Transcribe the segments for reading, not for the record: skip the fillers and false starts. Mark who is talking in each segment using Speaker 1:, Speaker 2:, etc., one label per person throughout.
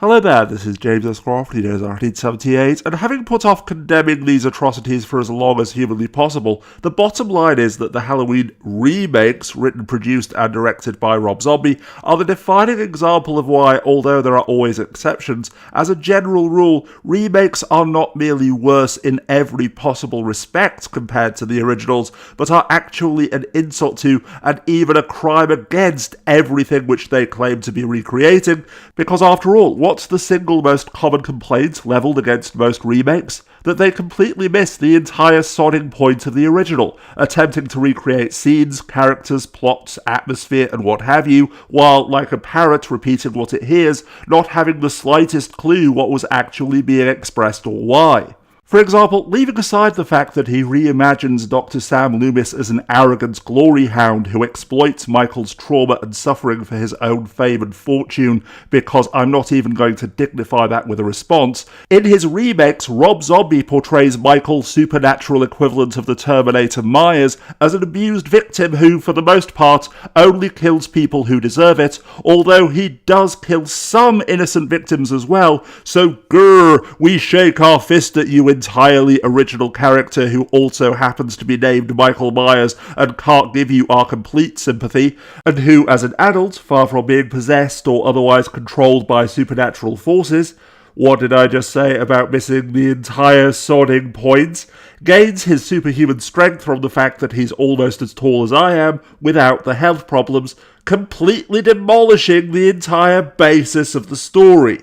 Speaker 1: Hello there, this is James S. Croft, he knows 1978, and having put off condemning these atrocities for as long as humanly possible, the bottom line is that the Halloween remakes, written, produced, and directed by Rob Zombie, are the defining example of why, although there are always exceptions, as a general rule, remakes are not merely worse in every possible respect compared to the originals, but are actually an insult to, and even a crime against, everything which they claim to be recreating, because after all, what's the single most common complaint levelled against most remakes? That they completely miss the entire sodding point of the original, attempting to recreate scenes, characters, plots, atmosphere, and what have you, while, like a parrot repeating what it hears, not having the slightest clue what was actually being expressed or why. For example, leaving aside the fact that he reimagines Dr. Sam Loomis as an arrogant glory hound who exploits Michael's trauma and suffering for his own fame and fortune, because I'm not even going to dignify that with a response, in his remakes, Rob Zombie portrays Michael's supernatural equivalent of the Terminator Myers as an abused victim who, for the most part, only kills people who deserve it, although he does kill some innocent victims as well, so grrr, we shake our fist at you entirely original character who also happens to be named Michael Myers and can't give you our complete sympathy, and who, as an adult, far from being possessed or otherwise controlled by supernatural forces, what did I just say about missing the entire sodding point? Gains his superhuman strength from the fact that he's almost as tall as I am, without the health problems, completely demolishing the entire basis of the story.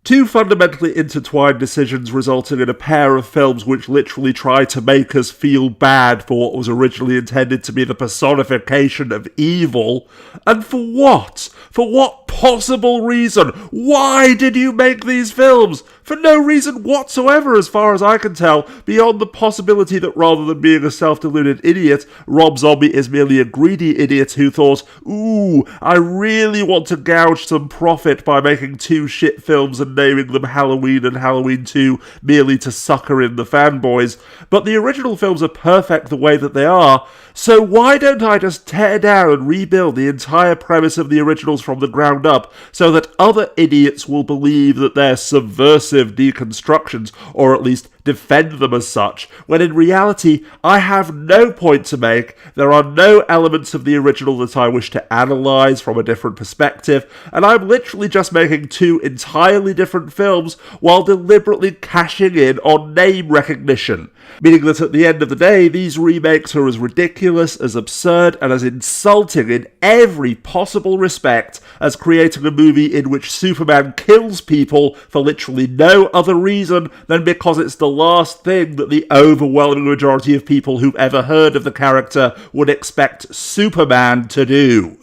Speaker 1: Two fundamentally intertwined decisions resulting in a pair of films which literally try to make us feel bad for what was originally intended to be the personification of evil. And for what? For what possible reason? Why did you make these films? For no reason whatsoever, as far as I can tell, beyond the possibility that rather than being a self-deluded idiot, Rob Zombie is merely a greedy idiot who thought, ooh, I really want to gouge some profit by making two shit films and naming them Halloween and Halloween 2 merely to sucker in the fanboys. But the original films are perfect the way that they are, so why don't I just tear down and rebuild the entire premise of the originals from the ground up so that other idiots will believe that they're subversive deconstructions, or at least defend them as such, when in reality I have no point to make, there are no elements of the original that I wish to analyse from a different perspective, and I'm literally just making two entirely different films while deliberately cashing in on name recognition. Meaning that at the end of the day, these remakes are as ridiculous, as absurd, and as insulting in every possible respect as creating a movie in which Superman kills people for literally no other reason than because it's the last thing that the overwhelming majority of people who've ever heard of the character would expect Superman to do.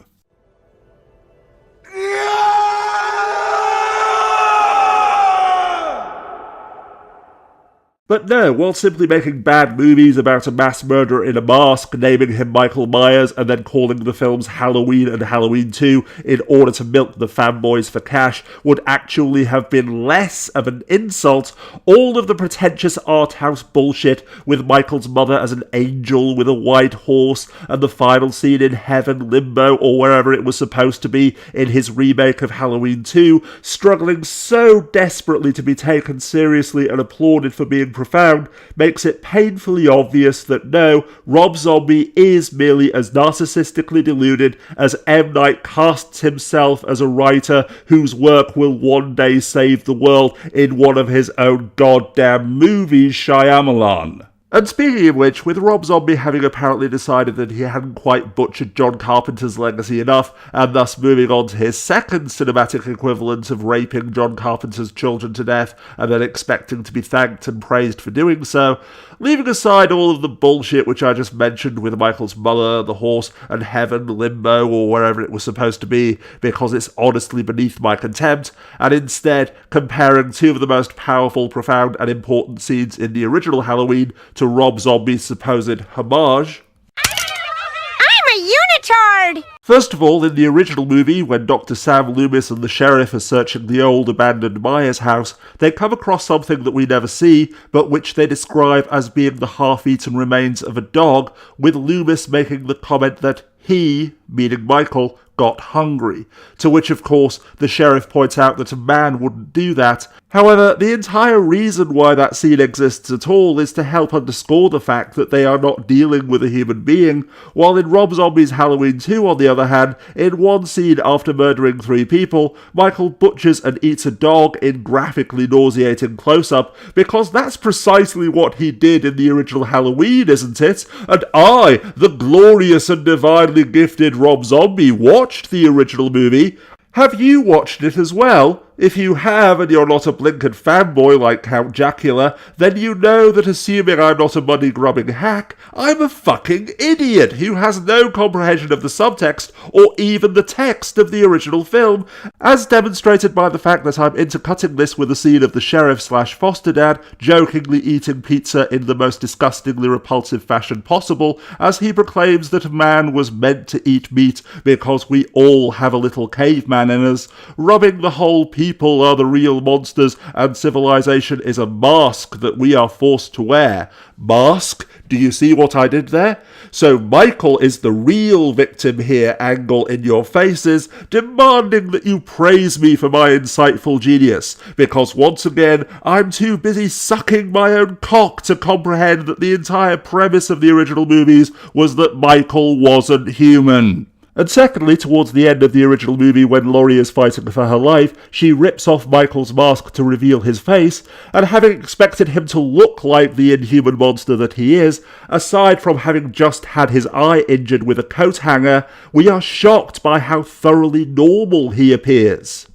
Speaker 1: But no, while simply making bad movies about a mass murderer in a mask, naming him Michael Myers, and then calling the films Halloween and Halloween 2 in order to milk the fanboys for cash would actually have been less of an insult, all of the pretentious art house bullshit with Michael's mother as an angel with a white horse, and the final scene in heaven, limbo, or wherever it was supposed to be in his remake of Halloween 2, struggling so desperately to be taken seriously and applauded for being profound, makes it painfully obvious that no, Rob Zombie is merely as narcissistically deluded as M. Night casts himself as a writer whose work will one day save the world in one of his own goddamn movies, Shyamalan. And speaking of which, with Rob Zombie having apparently decided that he hadn't quite butchered John Carpenter's legacy enough, and thus moving on to his second cinematic equivalent of raping John Carpenter's children to death, and then expecting to be thanked and praised for doing so, leaving aside all of the bullshit which I just mentioned with Michael's mother, the horse, and heaven, limbo, or wherever it was supposed to be, because it's honestly beneath my contempt, and instead comparing two of the most powerful, profound, and important scenes in the original Halloween to Rob Zombie's supposed homage.
Speaker 2: I'm a unitard!
Speaker 1: First of all, in the original movie, when Dr. Sam Loomis and the sheriff are searching the old abandoned Myers house, they come across something that we never see, but which they describe as being the half-eaten remains of a dog, with Loomis making the comment that he, meaning Michael, got hungry. To which, of course, the sheriff points out that a man wouldn't do that. However, the entire reason why that scene exists at all is to help underscore the fact that they are not dealing with a human being, while in Rob Zombie's Halloween 2, on the other hand, in one scene after murdering 3 people, Michael butchers and eats a dog in graphically nauseating close-up, because that's precisely what he did in the original Halloween, isn't it? And I, the glorious and divinely gifted Rob Zombie, watched the original movie. Have you watched it as well? If you have, and you're not a blinkered fanboy like Count Jacula, then you know that assuming I'm not a money-grubbing hack, I'm a fucking idiot who has no comprehension of the subtext or even the text of the original film, as demonstrated by the fact that I'm intercutting this with a scene of the sheriff/foster dad jokingly eating pizza in the most disgustingly repulsive fashion possible, as he proclaims that man was meant to eat meat because we all have a little caveman in us, rubbing the whole people are the real monsters and civilization is a mask that we are forced to wear. Mask? Do you see what I did there? So Michael is the real victim here, angle in your faces, demanding that you praise me for my insightful genius, because once again, I'm too busy sucking my own cock to comprehend that the entire premise of the original movies was that Michael wasn't human. And secondly, towards the end of the original movie when Laurie is fighting for her life, she rips off Michael's mask to reveal his face, and having expected him to look like the inhuman monster that he is, aside from having just had his eye injured with a coat hanger, we are shocked by how thoroughly normal he appears.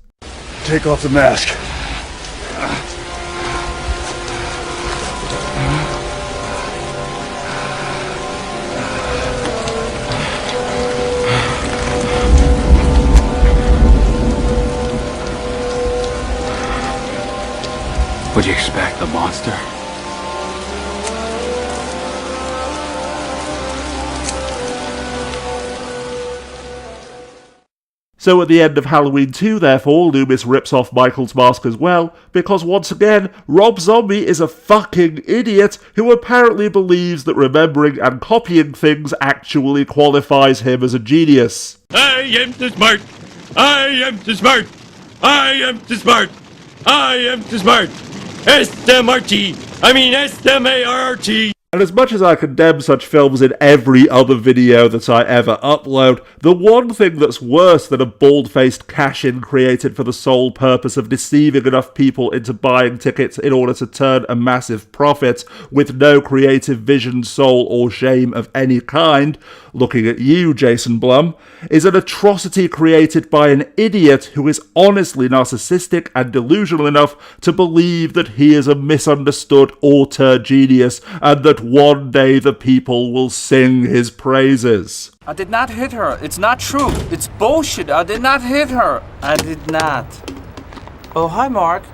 Speaker 3: Take off the mask.
Speaker 4: What'd you expect, the monster?
Speaker 1: So at the end of Halloween 2, therefore, Loomis rips off Michael's mask as well, because once again, Rob Zombie is a fucking idiot who apparently believes that remembering and copying things actually qualifies him as a genius.
Speaker 5: I am too smart! I am too smart! I am too smart! I am too smart! S-M-R-T! I mean S-M-A-R-T!
Speaker 1: And as much as I condemn such films in every other video that I ever upload, the one thing that's worse than a bald-faced cash-in created for the sole purpose of deceiving enough people into buying tickets in order to turn a massive profit with no creative vision, soul, or shame of any kind, looking at you, Jason Blum, is an atrocity created by an idiot who is honestly narcissistic and delusional enough to believe that he is a misunderstood auteur genius and that one day the people will sing his praises.
Speaker 6: I did not hit her. It's not true. It's bullshit. I did not hit her. I did not. Oh, hi, Mark.